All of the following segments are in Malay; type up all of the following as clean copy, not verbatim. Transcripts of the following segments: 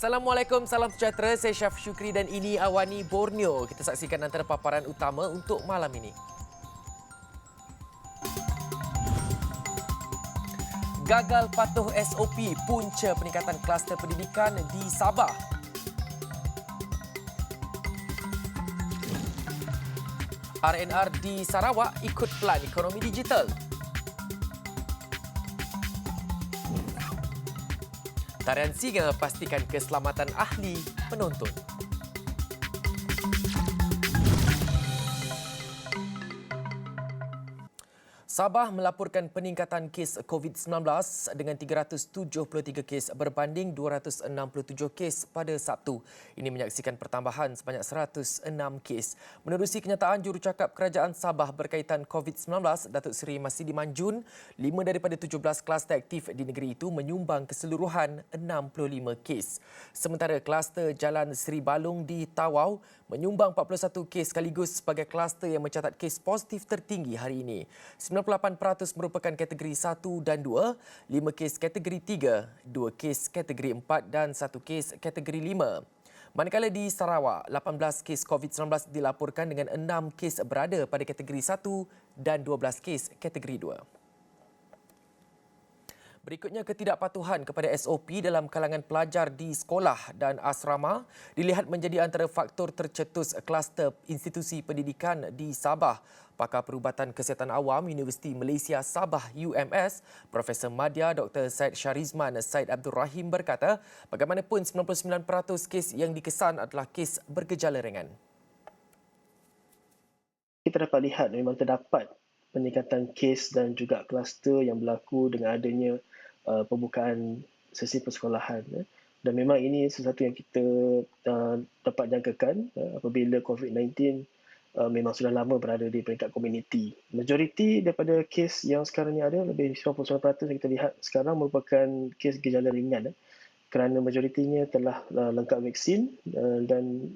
Assalamualaikum, salam sejahtera. Saya Syaf Syukri dan ini Awani Borneo. Kita saksikan antara paparan utama untuk malam ini. Gagal patuh SOP, punca peningkatan kluster pendidikan di Sabah. RNR di Sarawak ikut pelan ekonomi digital. Tarian Singa pastikan keselamatan ahli penonton. Sabah melaporkan peningkatan kes COVID-19 dengan 373 kes berbanding 267 kes pada Sabtu. Ini menyaksikan pertambahan sebanyak 106 kes. Menerusi kenyataan Jurucakap Kerajaan Sabah berkaitan COVID-19, Datuk Seri Masidi Manjun, 5 daripada 17 kluster aktif di negeri itu menyumbang keseluruhan 65 kes. Sementara kluster Jalan Seri Balong di Tawau menyumbang 41 kes sekaligus sebagai kluster yang mencatat kes positif tertinggi hari ini. 98% merupakan kategori 1 dan 2, 5 kes kategori 3, 2 kes kategori 4 dan 1 kes kategori 5. Manakala di Sarawak, 18 kes COVID-19 dilaporkan dengan 6 kes berada pada kategori 1 dan 12 kes kategori 2. Berikutnya, ketidakpatuhan kepada SOP dalam kalangan pelajar di sekolah dan asrama dilihat menjadi antara faktor tercetus kluster institusi pendidikan di Sabah. Pakar Perubatan Kesihatan Awam Universiti Malaysia Sabah UMS, Profesor Madya Dr. Syed Syarizman Syed Abdul Rahim berkata, bagaimanapun 99% kes yang dikesan adalah kes bergejala ringan. Kita dapat lihat memang terdapat peningkatan kes dan juga kluster yang berlaku dengan adanya pembukaan sesi persekolahan. Dan memang ini sesuatu yang kita dapat jangkakan apabila COVID-19 memang sudah lama berada di peringkat komuniti. Majoriti daripada kes yang sekarang ni ada, lebih 99% yang kita lihat sekarang merupakan kes gejala ringan. Kerana majoritinya telah lengkap vaksin dan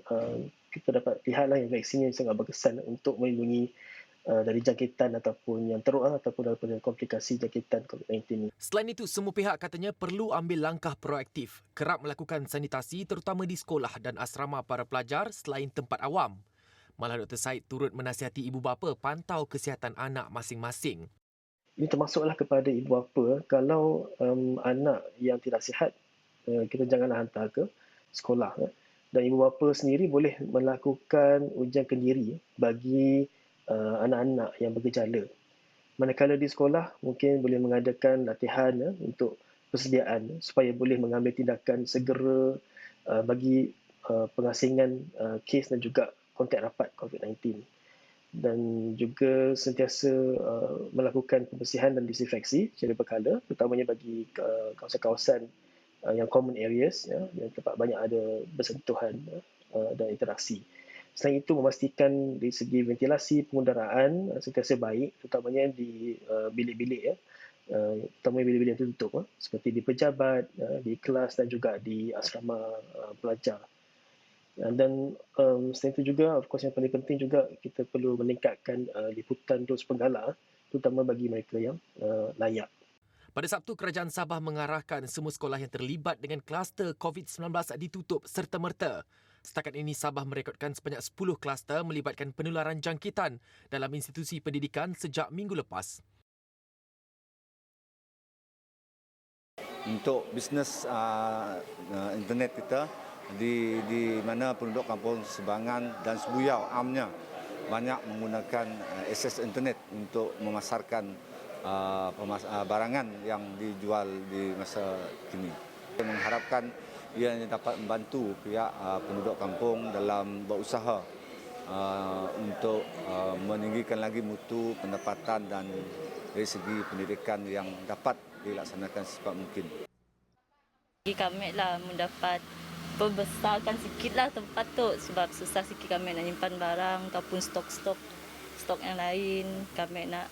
kita dapat lihatlah yang vaksin yang sangat berkesan untuk melindungi dari jangkitan ataupun yang teruk ataupun daripada komplikasi jangkitan COVID-19 ini. Selain itu, semua pihak katanya perlu ambil langkah proaktif, kerap melakukan sanitasi terutama di sekolah dan asrama para pelajar selain tempat awam. Malah Dr. Syed turut menasihati ibu bapa pantau kesihatan anak masing-masing. Ini termasuklah kepada ibu bapa, kalau anak yang tidak sihat, kita janganlah hantar ke sekolah. Dan ibu bapa sendiri boleh melakukan ujian kendiri bagi anak-anak yang bergejala. Manakala di sekolah, mungkin boleh mengadakan latihan untuk persediaan supaya boleh mengambil tindakan segera bagi pengasingan kes dan juga kontak rapat COVID-19. Dan juga sentiasa melakukan pembersihan dan disinfeksi secara berkala, terutamanya bagi kawasan-kawasan yang common areas, yang tempat banyak ada bersentuhan dan interaksi. Selain itu, memastikan dari segi ventilasi pengudaraan sentiasa baik, terutamanya di bilik-bilik, terutamanya bilik-bilik yang tertutup, seperti di pejabat, di kelas dan juga di asrama pelajar. Dan selain itu juga, of course yang paling penting juga, kita perlu meningkatkan liputan dos penggala, terutama bagi mereka yang layak. Pada Sabtu, Kerajaan Sabah mengarahkan semua sekolah yang terlibat dengan kluster COVID-19 ditutup serta-merta. Setakat ini, Sabah merekodkan sebanyak 10 kluster melibatkan penularan jangkitan dalam institusi pendidikan sejak minggu lepas. Untuk bisnes internet kita, di mana penduduk kampung Sebangan dan Sebuyau amnya banyak menggunakan akses internet untuk memasarkan barangan yang dijual di masa kini. Kita mengharapkan ia dapat membantu pihak penduduk kampung dalam berusaha untuk meninggikan lagi mutu pendapatan dan dari segi pendidikan yang dapat dilaksanakan secepat mungkin. Kami lah mendapat membesarkan sikitlah tempat tu sebab susah sikit kami nak nyimpan barang ataupun stok yang lain. Kami nak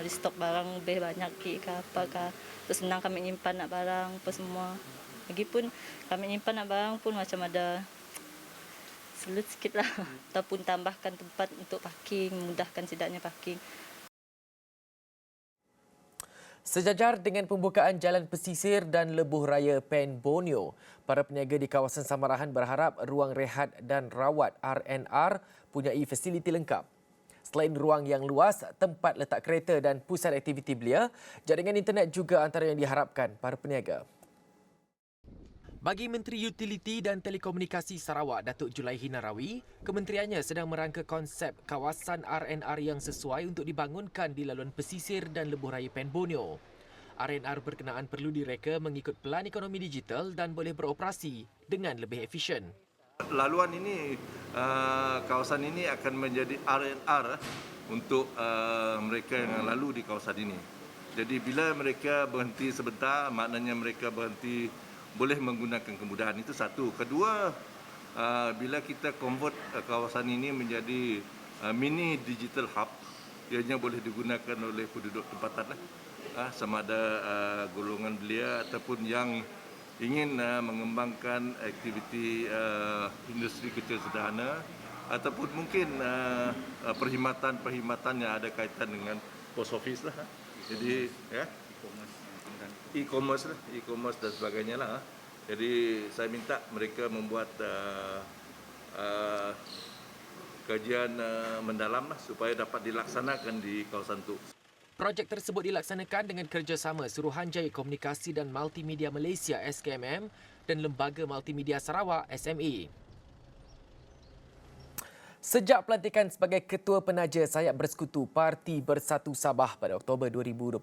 restock barang lebih banyak ke apakah. Terus senang kami nyimpan nak barang apa semua. Lagipun kami nyimpan nak barang pun macam ada sulit sikitlah ataupun tambahkan tempat untuk parking, mudahkan sidaknya parking. Sejajar dengan pembukaan jalan pesisir dan lebuh raya Pen Borneo, para peniaga di kawasan Samarahan berharap ruang rehat dan rawat RNR punyai fasiliti lengkap. Selain ruang yang luas, tempat letak kereta dan pusat aktiviti belia, jaringan internet juga antara yang diharapkan para peniaga. Bagi Menteri Utiliti dan Telekomunikasi Sarawak, Datuk Julaihi Narawi, kementeriannya sedang merangka konsep kawasan RNR yang sesuai untuk dibangunkan di laluan pesisir dan lebuh raya Pen Borneo. RNR berkenaan perlu direka mengikut pelan ekonomi digital dan boleh beroperasi dengan lebih efisien. Laluan ini, kawasan ini akan menjadi RNR untuk mereka yang lalu di kawasan ini. Jadi bila mereka berhenti sebentar, maknanya mereka berhenti boleh menggunakan kemudahan. Itu satu. Kedua, bila kita convert kawasan ini menjadi mini digital hub, ianya boleh digunakan oleh penduduk tempatan sama ada golongan belia ataupun yang ingin mengembangkan aktiviti industri kecil sederhana ataupun mungkin perkhidmatan yang ada kaitan dengan post office lah. Jadi ya, e-commerce dan sebagainya lah. Jadi saya minta mereka membuat kajian mendalam lah supaya dapat dilaksanakan di kawasan itu. Projek tersebut dilaksanakan dengan kerjasama Suruhanjaya Komunikasi dan Multimedia Malaysia SKMM dan Lembaga Multimedia Sarawak SME. Sejak pelantikan sebagai Ketua Penaja Sayap Bersekutu Parti Bersatu Sabah pada Oktober 2021,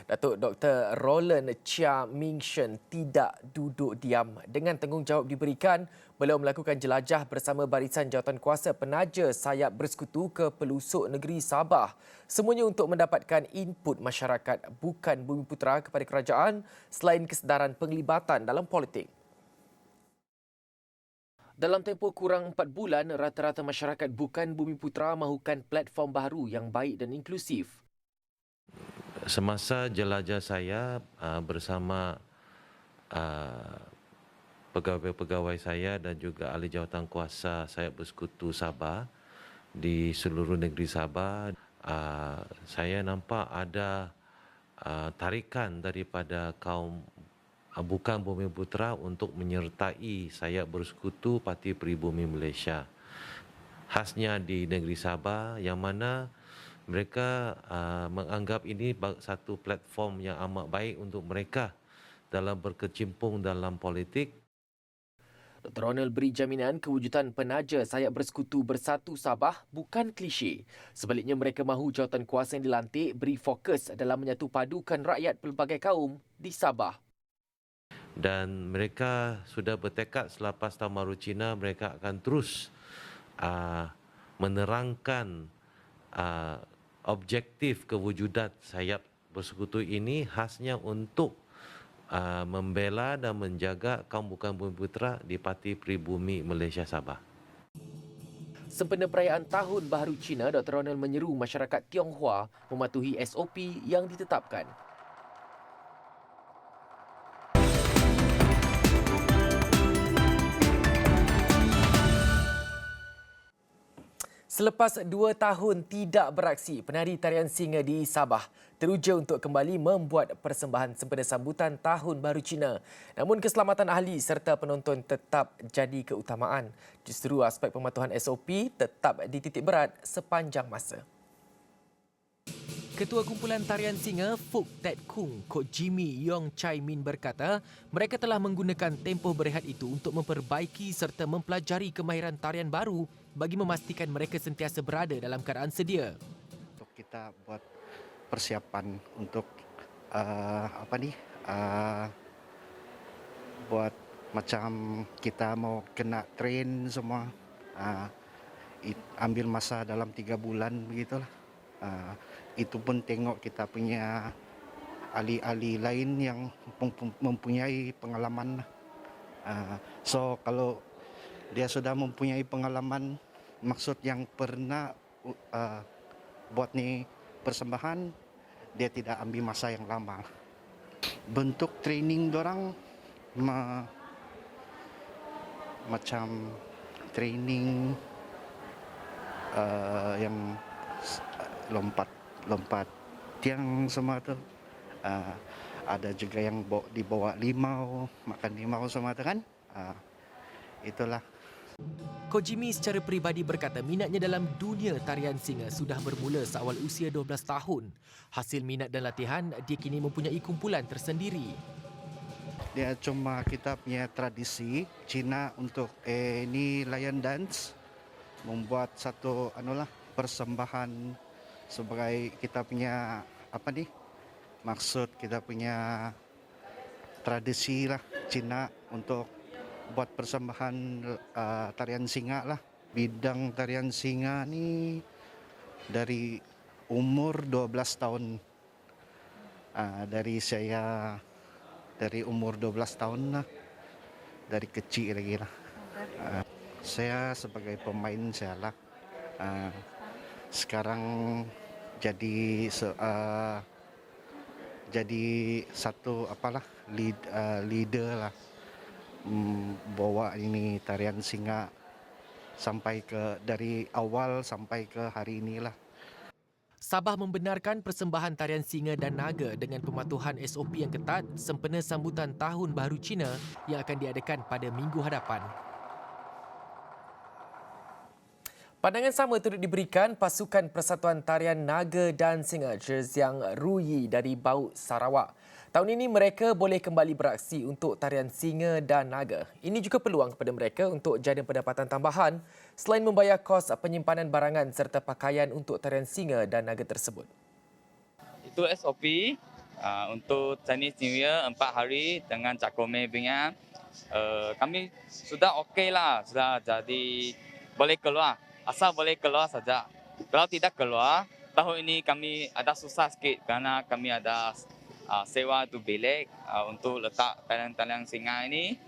Datuk Dr. Roland Chia Ming Shen tidak duduk diam. Dengan tanggungjawab diberikan, beliau melakukan jelajah bersama Barisan Jawatankuasa Penaja Sayap Bersekutu ke pelosok negeri Sabah. Semuanya untuk mendapatkan input masyarakat bukan Bumiputera kepada kerajaan selain kesedaran penglibatan dalam politik. Dalam tempoh kurang 4 bulan, rata-rata masyarakat bukan Bumiputera mahukan platform baru yang baik dan inklusif. Semasa jelajah saya bersama pegawai-pegawai saya dan juga ahli jawatankuasa Sayap Bersekutu Sabah di seluruh negeri Sabah, saya nampak ada tarikan daripada kaum bukan Bumiputera untuk menyertai Sayap Bersekutu Parti Pribumi Malaysia. Khasnya di negeri Sabah yang mana mereka menganggap ini satu platform yang amat baik untuk mereka dalam berkecimpung dalam politik. Dr. Ronald beri jaminan kewujudan Penaja Sayap Bersekutu Bersatu Sabah bukan klise. Sebaliknya mereka mahu jawatankuasa yang dilantik beri fokus dalam menyatu padukan rakyat pelbagai kaum di Sabah. Dan mereka sudah bertekad selepas Tahun Baru Cina mereka akan terus menerangkan objektif kewujudan Sayap Bersekutu ini khasnya untuk membela dan menjaga kaum bukan Bumiputera di Parti Pribumi Malaysia Sabah. Sempena perayaan Tahun Baharu Cina, Dr. Ronald menyeru masyarakat Tionghoa mematuhi SOP yang ditetapkan. Selepas 2 tahun tidak beraksi, penari tarian singa di Sabah teruja untuk kembali membuat persembahan sempena sambutan Tahun Baru Cina. Namun keselamatan ahli serta penonton tetap jadi keutamaan. Justru aspek pematuhan SOP tetap dititik berat sepanjang masa. Ketua Kumpulan Tarian Singa Fuk Tet Kung, Kok Jimmy Yong Chai Min berkata, mereka telah menggunakan tempoh berehat itu untuk memperbaiki serta mempelajari kemahiran tarian baru bagi memastikan mereka sentiasa berada dalam keadaan sedia. Untuk kita buat persiapan untuk buat macam kita mau kena train semua, ambil masa dalam 3 bulan begitulah. Itu pun tengok kita punya ahli-ahli lain yang mempunyai pengalaman. So kalau dia sudah mempunyai pengalaman, maksud yang pernah buat ni persembahan, dia tidak ambil masa yang lama. Bentuk training dorang macam training yang lompat tiang semua tu. Ada juga yang dibawa limau, makan limau sama kan. Itulah. Ko Jimmy secara peribadi berkata minatnya dalam dunia tarian singa sudah bermula seawal usia 12 tahun. Hasil minat dan latihan, dia kini mempunyai kumpulan tersendiri. Dia cuma kita punya tradisi Cina untuk ini lion dance, membuat satu persembahan sebagai kita punya maksud kita punya tradisi lah Cina untuk buat persembahan tarian singa lah. Bidang tarian singa ni dari umur 12 tahun. Dari umur 12 tahun lah. Dari kecil lagi lah. Saya sebagai pemain saya lah. Sekarang jadi satu leader lah. Bawa ini tarian singa dari awal sampai ke hari inilah. Sabah membenarkan persembahan tarian singa dan naga dengan pematuhan SOP yang ketat sempena sambutan Tahun Baru Cina yang akan diadakan pada minggu hadapan. Pandangan sama turut diberikan pasukan Persatuan Tarian Naga dan Singa Zhejiang Ruyi dari Bau, Sarawak. Tahun ini mereka boleh kembali beraksi untuk tarian singa dan naga. Ini juga peluang kepada mereka untuk jana pendapatan tambahan selain membayar kos penyimpanan barangan serta pakaian untuk tarian singa dan naga tersebut. Itu SOP untuk Chinese New Year 4 hari dengan Cakome punya. Kami sudah okey lah, sudah jadi boleh keluar. Asal boleh keluar saja. Kalau tidak keluar, tahun ini kami ada susah sikit kerana kami ada sewa tu bilik untuk letak talian-talian singa ini.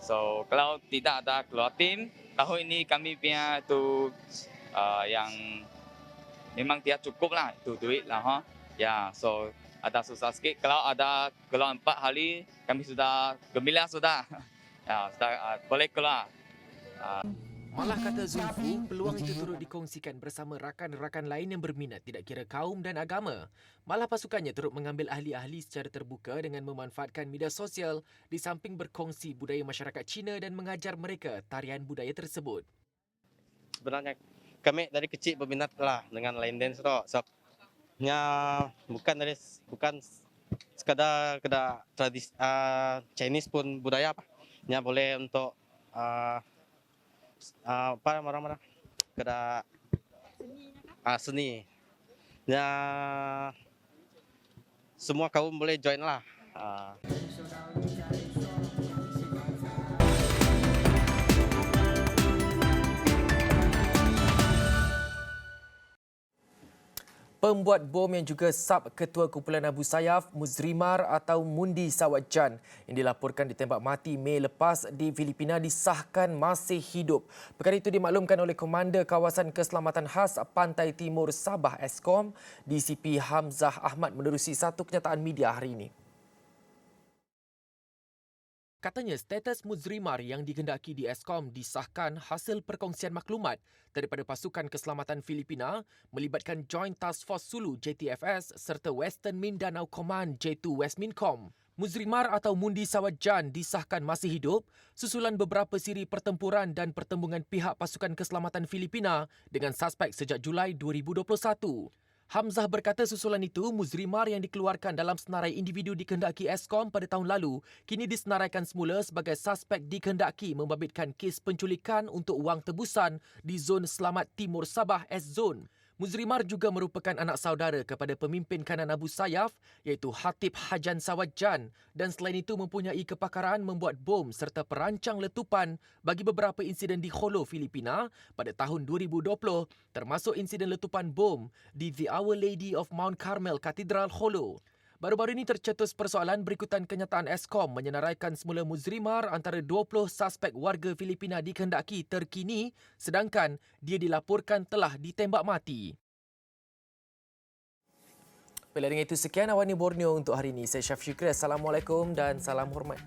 So kalau tidak ada keluar tim, tahun ini kami punya tu yang memang tidak cukup lah itu duit lah. Ya, so ada susah sikit. Kalau ada keluar 4 hari, kami sudah gembira sudah. Ya, sudah boleh keluar. Malah kata Zulfu, peluang itu turut dikongsikan bersama rakan-rakan lain yang berminat tidak kira kaum dan agama. Malah pasukannya turut mengambil ahli-ahli secara terbuka dengan memanfaatkan media sosial di samping berkongsi budaya masyarakat Cina dan mengajar mereka tarian budaya tersebut. Sebenarnya kami dari kecil berminat lah dengan line dance tu. Sebabnya bukan sekadar tradisi Chinese pun budaya apa. Nya boleh untuk orang-orang kena seni. Ya, semua kaum boleh join lah. Pembuat bom yang juga sub Ketua Kumpulan Abu Sayyaf, Muzrimar atau Mundi Sawatjan yang dilaporkan ditembak mati Mei lepas di Filipina disahkan masih hidup. Perkara itu dimaklumkan oleh Komander Kawasan Keselamatan Khas Pantai Timur Sabah Eskom, DCP Hamzah Ahmad menerusi satu kenyataan media hari ini. Katanya status Muzrimar yang dikehendaki di Eskom disahkan hasil perkongsian maklumat daripada Pasukan Keselamatan Filipina melibatkan Joint Task Force Sulu JTFS serta Western Mindanao Command J2 Westmincom. Muzrimar atau Mundi Sawatjan disahkan masih hidup susulan beberapa siri pertempuran dan pertembungan pihak Pasukan Keselamatan Filipina dengan suspek sejak Julai 2021. Hamzah berkata susulan itu, Muzrimar yang dikeluarkan dalam senarai individu dikehendaki Eskom pada tahun lalu, kini disenaraikan semula sebagai suspek dikehendaki membabitkan kes penculikan untuk wang tebusan di Zon Selamat Timur Sabah S-Zone. Muzrimar juga merupakan anak saudara kepada pemimpin kanan Abu Sayyaf iaitu Hatib Hajan Sawatjan dan selain itu mempunyai kepakaran membuat bom serta perancang letupan bagi beberapa insiden di Jolo, Filipina pada tahun 2020 termasuk insiden letupan bom di The Our Lady of Mount Carmel Katedral Jolo. Baru-baru ini tercetus persoalan berikutan kenyataan Eskom menyenaraikan semula Muzrimar antara 20 suspek warga Filipina dikehendaki terkini sedangkan dia dilaporkan telah ditembak mati. Bila dengan itu sekian Awani Borneo untuk hari ini. Saya Syaf Syukri. Assalamualaikum dan salam hormat.